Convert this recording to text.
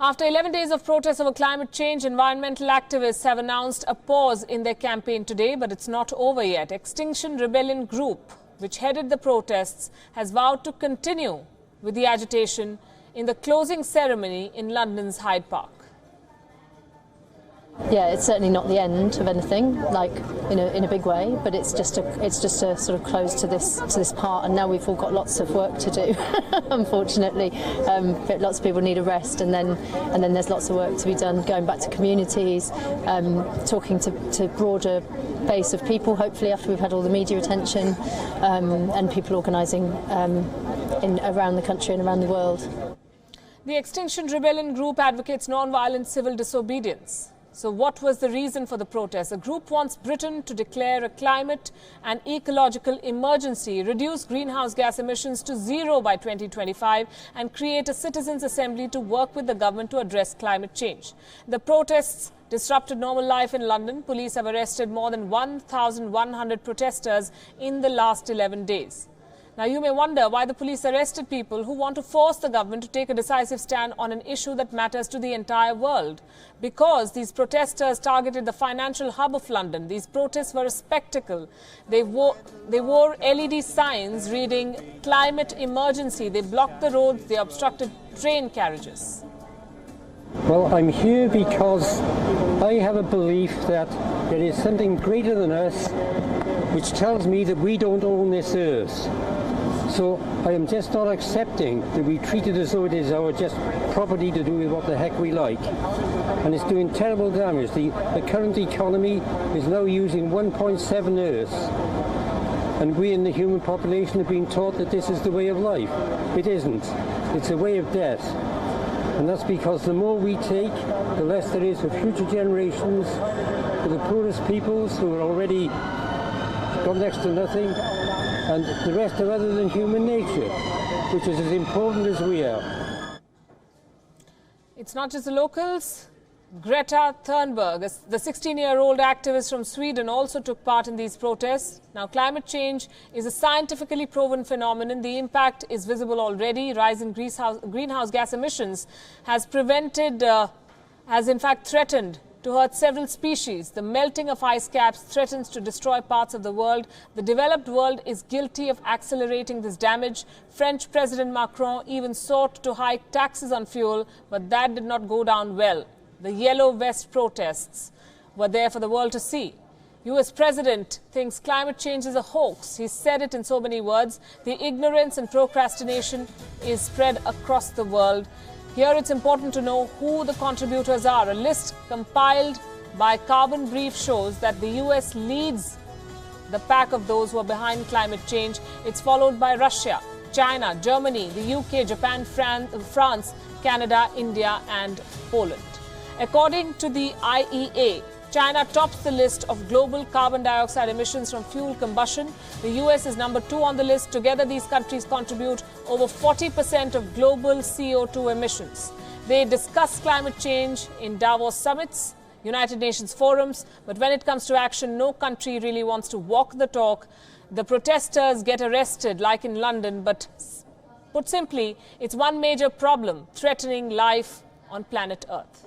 After 11 days of protests over climate change, environmental activists have announced a pause in their campaign today, but it's not over yet. Extinction Rebellion Group, which headed the protests, has vowed to continue with the agitation in the closing ceremony in London's Hyde Park. Yeah, it's certainly not the end of anything, like in a big way, but it's just a sort of close to this part, and now we've all got lots of work to do. Unfortunately, but lots of people need a rest, and then there's lots of work to be done, going back to communities, talking to broader base of people. Hopefully, after we've had all the media attention, and people organising around the country and around the world. The Extinction Rebellion Group advocates non-violent civil disobedience. So what was the reason for the protest? The group wants Britain to declare a climate and ecological emergency, reduce greenhouse gas emissions to zero by 2025 and create a citizens' assembly to work with the government to address climate change. The protests disrupted normal life in London. Police have arrested more than 1,100 protesters in the last 11 days. Now, you may wonder why the police arrested people who want to force the government to take a decisive stand on an issue that matters to the entire world. Because these protesters targeted the financial hub of London. These protests were a spectacle. They wore LED signs reading "Climate Emergency." They blocked the roads. They obstructed train carriages. Well, I'm here because I have a belief that there is something greater than us which tells me that we don't own this earth. So I am just not accepting that we treat it as though it is our just property to do with what the heck we like. And it's doing terrible damage. The current economy is now using 1.7 Earth. And we in the human population have been taught that this is the way of life. It isn't. It's a way of death. And that's because the more we take, the less there is for future generations, for the poorest peoples who are already got next to nothing, and the rest are other than human nature, which is as important as we are. It's not just the locals. Greta Thunberg, the 16-year-old activist from Sweden, also took part in these protests. Now, climate change is a scientifically proven phenomenon. The impact is visible already. Rising greenhouse gas emissions has in fact threatened to hurt several species. The melting of ice caps threatens to destroy parts of the world. The developed world is guilty of accelerating this damage. French President Macron even sought to hike taxes on fuel, but that did not go down well. The Yellow Vest protests were there for the world to see. US President thinks climate change is a hoax. He said it in so many words. The ignorance and procrastination is spread across the world. Here it's important to know who the contributors are. A list compiled by Carbon Brief shows that the US leads the pack of those who are behind climate change. It's followed by Russia, China, Germany, the UK, Japan, France, Canada, India and Poland. According to the IEA, China tops the list of global carbon dioxide emissions from fuel combustion. The US is number 2 on the list. Together, these countries contribute over 40% of global CO2 emissions. They discuss climate change in Davos summits, United Nations forums, but when it comes to action, no country really wants to walk the talk. The protesters get arrested, like in London, but put simply, it's one major problem threatening life on planet Earth.